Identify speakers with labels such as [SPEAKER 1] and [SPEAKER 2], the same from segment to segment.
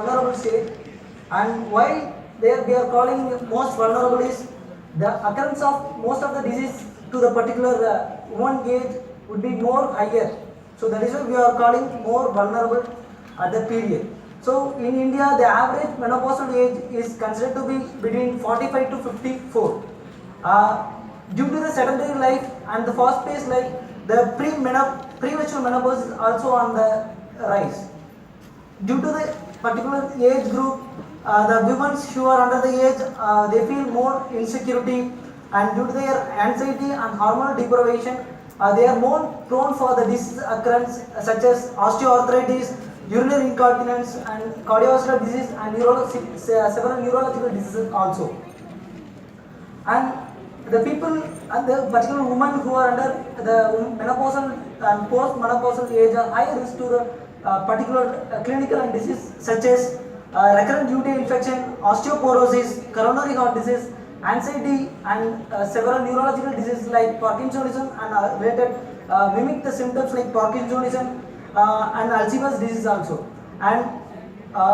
[SPEAKER 1] vulnerable stage, and why there we are calling most vulnerable is the occurrence of most of the disease to the particular woman age would be more higher. So that is why we are calling more vulnerable at the period. So in India, the average menopausal age is considered to be between 45 to 54. Due to the sedentary life and the fast-paced life, the premature menopause is also on the rise. Due to the particular age group, the women who are under the age, they feel more insecurity, and due to their anxiety and hormonal deprivation, they are more prone for the disease occurrence such as osteoarthritis, urinary incontinence, and cardiovascular disease, and several neurological diseases also. And the people and the particular women who are under the menopausal and post-menopausal age are high risk to the particular clinical and disease such as recurrent UTI infection, osteoporosis, coronary heart disease, anxiety, and several neurological diseases like Parkinsonism and related mimic the symptoms like Parkinsonism and Alzheimer's disease also. And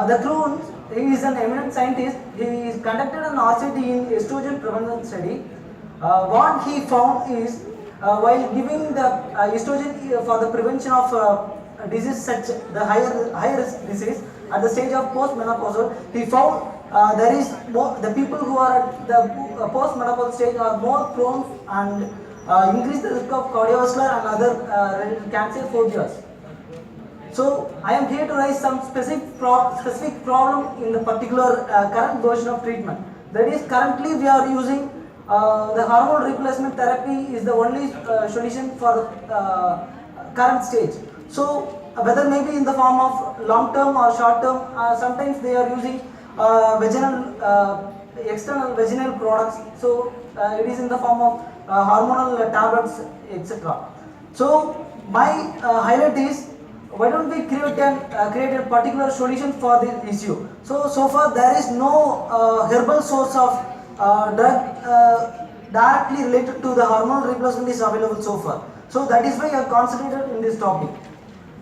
[SPEAKER 1] the Kroon, he is an eminent scientist. He conducted an RCT in estrogen prevalence study. What he found is while giving the estrogen for the prevention of disease such the higher risk disease at the stage of postmenopausal, he found there is more, the people who are at the postmenopausal stage are more prone and increase the risk of cardiovascular and other cancer phobias. So I am here to raise some specific problem in the particular current version of treatment. That is, currently we are using the hormonal replacement therapy is the only solution for current stage. So whether maybe in the form of long term or short term, sometimes they are using external vaginal products. So it is in the form of hormonal tablets, etc. So my highlight is, why don't we create a particular solution for this issue? So far there is no herbal source of drug directly related to the hormonal replacement is available so far. So that is why I have concentrated in this topic.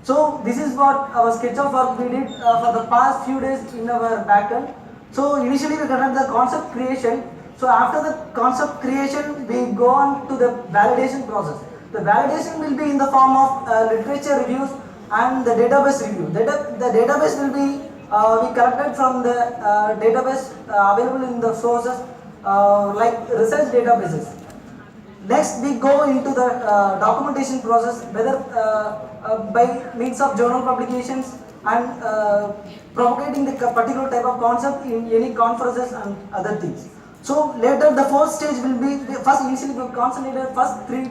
[SPEAKER 1] So this is what our sketch of work we did for the past few days in our backend. So initially we conducted the concept creation. So after the concept creation, we go on to the validation process. The validation will be in the form of literature reviews and the database review. The database will be we collected from the database available in the sources like research databases. Next we go into the documentation process, whether by means of journal publications and propagating the particular type of concept in any conferences and other things. So later the fourth stage will be, initially we concentrated first three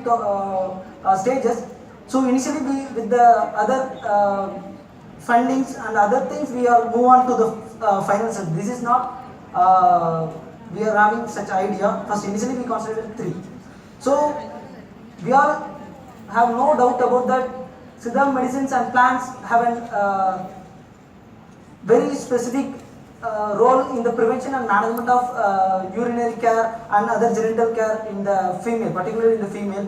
[SPEAKER 1] stages. So initially we, with the other fundings and other things, we are move on to the final stage. This is not we are having such idea. First initially we concentrated three. So we all have no doubt about that. Siddha medicines and plants have a very specific role in the prevention and management of urinary care and other genital care in the female, particularly in the female.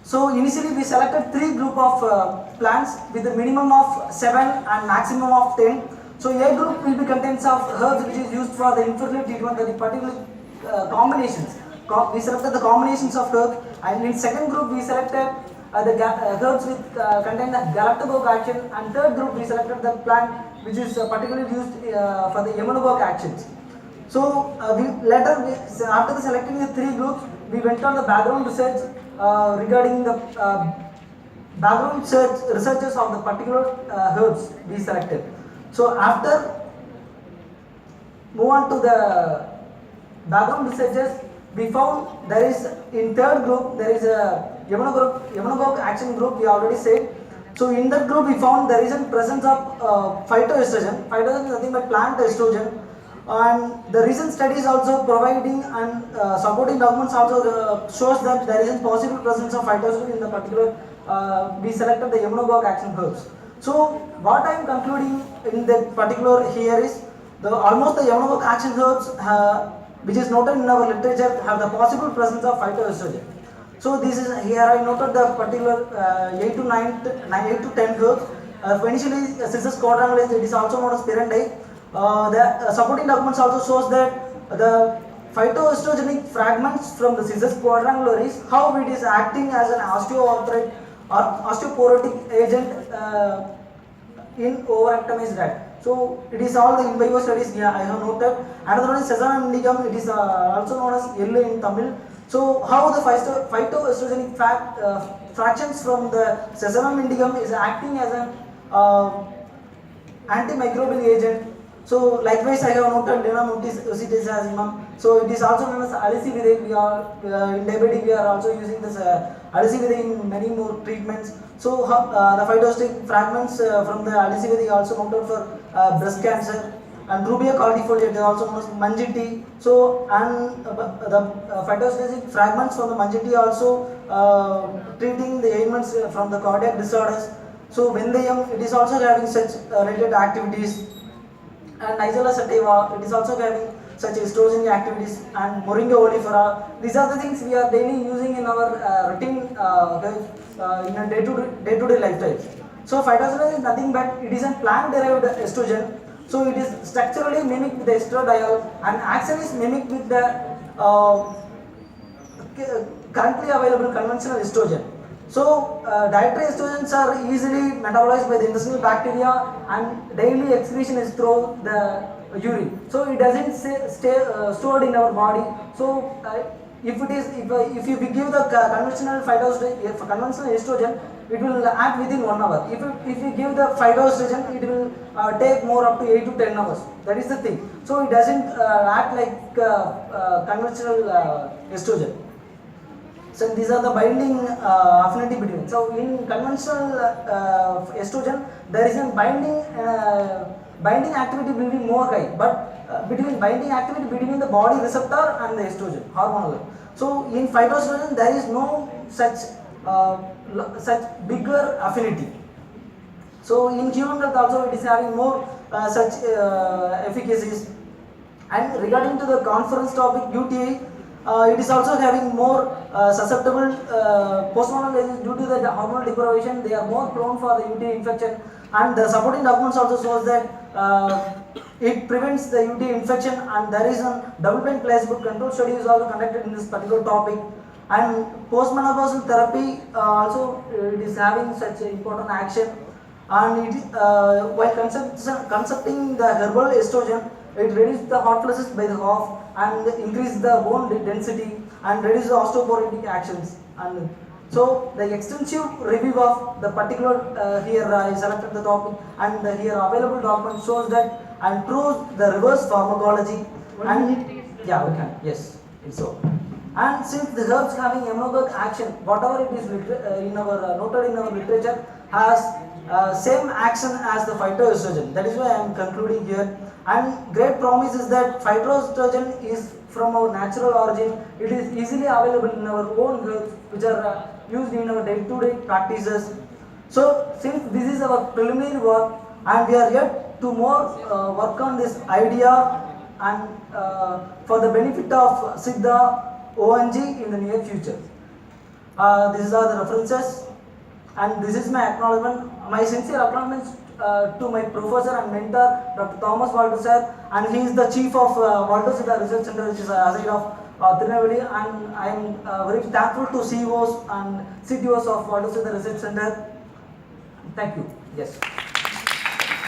[SPEAKER 1] So initially we selected three group of plants with a minimum of 7 and maximum of 10. So A group will be contains of herbs which is used for the infertility treatment, the particular combinations. We selected the combinations of herbs, and in second group we selected the herbs with contain the galactogog action, and third group we selected the plant which is particularly used for the emmonogog actions. So after selecting the three groups, we went on the background research regarding the background researches of the particular herbs we selected. So after move on to the background researches, we found there is in third group there is a emmonogog action group, we already said. So in that group we found there is a presence of phytoestrogen. Phytoestrogen is nothing but plant estrogen, and the recent studies also providing and supporting documents also shows that there is a possible presence of phytoestrogen in the particular we selected the emmonogog action herbs. So what I am concluding in that particular here is almost the emmonogog action herbs which is noted in our literature have the possible presence of phytoestrogen. So this is here I noted the particular 8 to 10 herbs Initially, scissors quadrangular, it is also known as pyrrhonite. The supporting documents also shows that the phytoestrogenic fragments from the scissors quadrangularis, how it is acting as an osteoarthritic or osteoporotic agent in overactomized rat. So it is all the in vivo studies. Yeah, I have noted. Another one is Sesamum indicum. It is also known as yellow in Tamil. So how the phytoestrogenic fractions from the Sesamum indicum is acting as an antimicrobial agent. So likewise I have noted Denamutis. So it is also known as Alicivide. We are in diabetes we are also using this Alicivide in many more treatments. So the phytoestrogen fragments from the Alicivide also noted for breast cancer. And Rubia cordifoliate is also known as Mangiti. So and the phytoestrogen fragments from the Mangiti also treating the ailments from the cardiac disorders. So Vendayam, it is also having such related activities. And Nigella sativa, it is also having such estrogenic activities. And Moringa olifera, these are the things we are daily using in our routine in a day-to-day lifestyle. So phytoestrogen is nothing but it is a plant-derived estrogen. So it is structurally mimicked with the estradiol and action is mimicked with the currently available conventional estrogen. So dietary estrogens are easily metabolized by the intestinal bacteria and daily excretion is through the urine. So it doesn't stay stored in our body. So if you give the conventional estrogen, it will act within 1 hour. If you give the phytoestrogen, it will take more up to 8 to 10 hours. That is the thing. So it doesn't act like conventional estrogen. So these are the binding affinity between. So in conventional estrogen, there is a binding activity will be more high, but between binding activity between the body receptor and the estrogen hormonal. So in phytoestrogen there is no such bigger affinity. So in human health also it is having more such efficacies. And regarding to the conference topic UTI, it is also having more susceptible postmortem cases due to the hormonal deprivation. They are more prone for the UTI infection, and the supporting documents also shows that it prevents the UTI infection, and there is a double-blind placebo control study is also conducted in this particular topic. And post-menopausal therapy also it is having such important action, and it while concepting the herbal estrogen, it reduces the hot flushes by the half and increase the bone density and reduce the osteoporotic actions. And so the extensive review of the particular here I selected the topic, and the here available document shows that and proves the reverse pharmacology. And yeah, we can, yes, it's so. And since the herbs having immunogenic action, whatever it is in our noted in our literature has same action as the phytoestrogen. That is why I am concluding here. And great promise is that phytoestrogen is from our natural origin. It is easily available in our own herbs, which are used in our day-to-day practices. So since this is our preliminary work, and we are yet to more work on this idea and for the benefit of Siddha ONG in the near future. These are the references, and this is my acknowledgement. My sincere acknowledgements to my professor and mentor, Dr. Thomas Walter sir, and he is the chief of Walter Siddha Research Center, which is aside of Tirunelveli, and I am very thankful to CEOs and CTOs of Walter Siddha Research Center. Thank you. Yes.